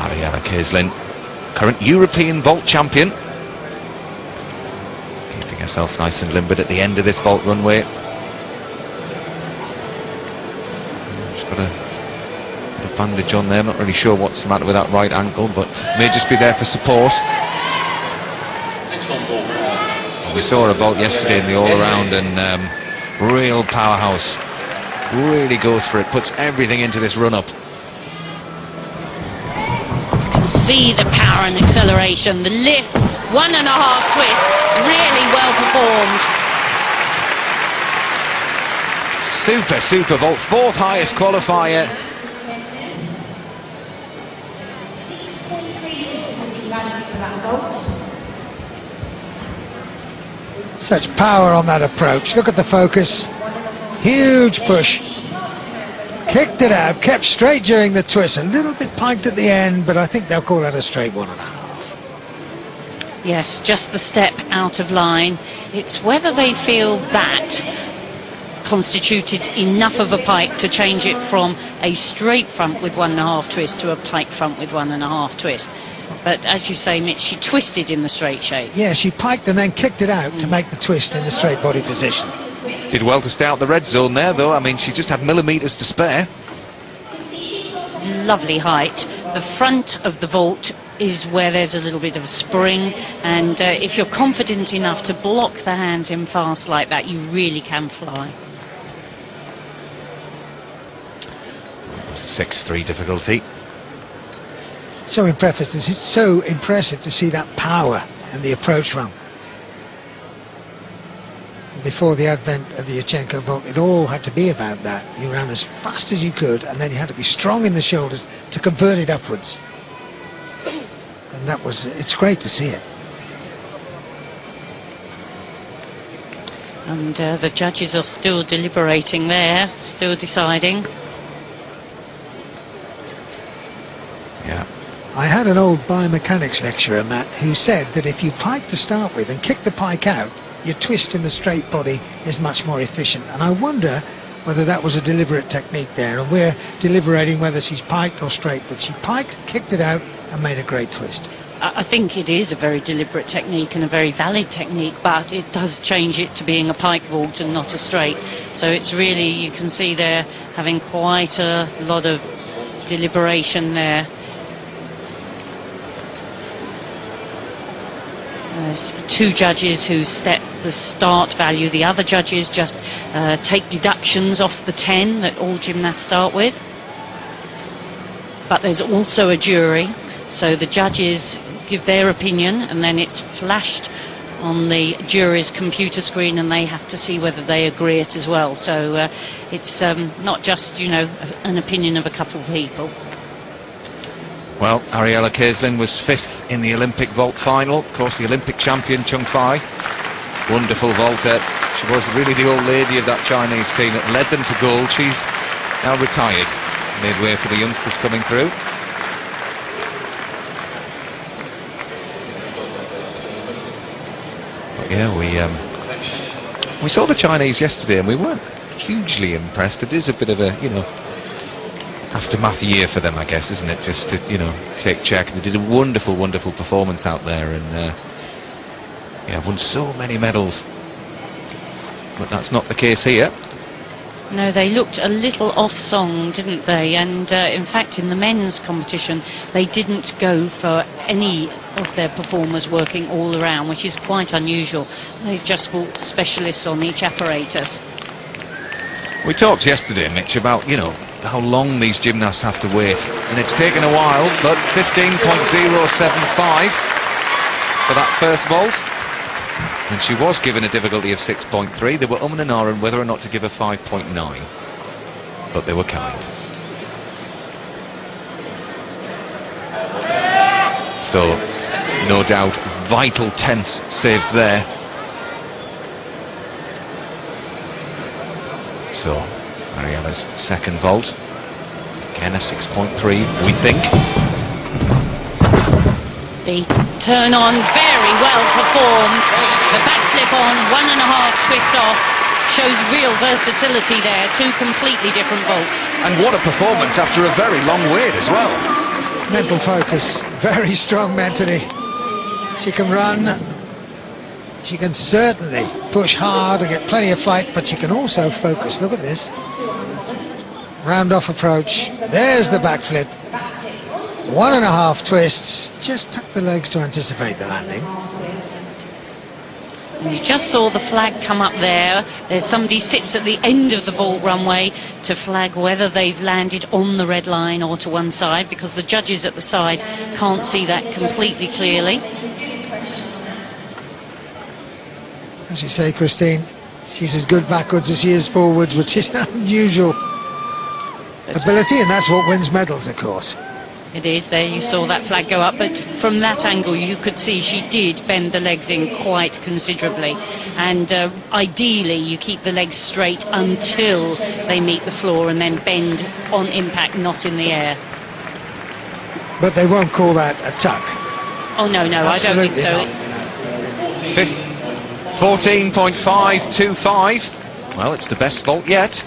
Ariella Kaeslin, current European vault champion, keeping herself nice and limbered at the end of this vault runway. She's got a bit of bandage on there, not really sure what's the matter with that right ankle, but may just be there for support. We saw her vault yesterday in the all-around, and real powerhouse, really goes for it, puts everything into this run-up. See the power and acceleration, the lift, 1.5 twists, really well performed. Super vault, 4th highest qualifier. Such power on that approach. Look at the focus. Huge push. Kicked it out, kept straight during the twist. A little bit piked at the end, but I think they'll call that a straight 1.5. Yes, just the step out of line. It's whether they feel that constituted enough of a pike to change it from a straight front with 1.5 twist to a pike front with 1.5 twist. But as you say, Mitch, she twisted in the straight shape. Yeah, she piked and then kicked it out to make the twist in the straight body position. Did well to stay out the red zone there, though. I mean, she just had millimetres to spare. Lovely height. The front of the vault is where there's a little bit of a spring, and if you're confident enough to block the hands in fast like that, you really can fly. It's a 6-3 difficulty. So impressive. It's so impressive to see that power and the approach run. Before the advent of the Yurchenko vault, it all had to be about that. You ran as fast as you could, and then you had to be strong in the shoulders to convert it upwards. And that was, it's great to see it. And the judges are still deliberating there, still deciding. Yeah. I had an old biomechanics lecturer, Matt, who said that if you pike to start with and kick the pike out, your twist in the straight body is much more efficient. And I wonder whether that was a deliberate technique there, and we're deliberating whether she's piked or straight, but she piked, kicked it out and made a great twist. I think it is a very deliberate technique and a very valid technique, but it does change it to being a pike vault and not a straight. So it's really, you can see they're having quite a lot of deliberation there. There's 2 judges who step the start value. The other judges just take deductions off the 10 that all gymnasts start with. But there's also a jury, so the judges give their opinion, and then it's flashed on the jury's computer screen, and they have to see whether they agree it as well. So it's not just, you know, an opinion of a couple of people. Well, Ariella Kaeslin was 5th in the Olympic vault final. Of course, the Olympic champion, Chung Fai. Wonderful vaulter. She was really the old lady of that Chinese team that led them to gold. She's now retired. Made way for the youngsters coming through. But yeah, we saw the Chinese yesterday and we weren't hugely impressed. It is a bit of a, you know, aftermath year for them, I guess, isn't it? Just to, you know, take check. They did a wonderful performance out there, and yeah, won so many medals. But that's not the case here. No, they looked a little off song, didn't they? And in fact, in the men's competition, they didn't go for any of their performers working all around, which is quite unusual. They just brought specialists on each apparatus. We talked yesterday, Mitch, about, you know, how long these gymnasts have to wait, and it's taken a while, but 15.075 for that first vault, and she was given a difficulty of 6.3. They were and ahhing whether or not to give her 5.9, but they were kind. So no doubt vital tenths saved there. So Ariella's second vault, again a 6.3, we think. The turn on, very well performed. The backflip on, 1.5 twist off, shows real versatility there. 2 completely different vaults. And what a performance after a very long wait as well. mental focus, very strong mentally. She can run, she can certainly push hard and get plenty of flight, but she can also focus. Look at this. Round off approach. There's the backflip. 1.5 twists. Just tuck the legs to anticipate the landing. And you just saw the flag come up there. There's somebody sits at the end of the ball runway to flag whether they've landed on the red line or to one side, because the judges at the side can't see that completely clearly. As you say, Christine, she's as good backwards as she is forwards, which is an unusual ability, and that's what wins medals, of course. It is. There you saw that flag go up, but from that angle you could see she did bend the legs in quite considerably, and ideally you keep the legs straight until they meet the floor and then bend on impact, not in the air. But they won't call that a tuck. Oh no, I don't think so. 14.525. Well, it's the best fault yet.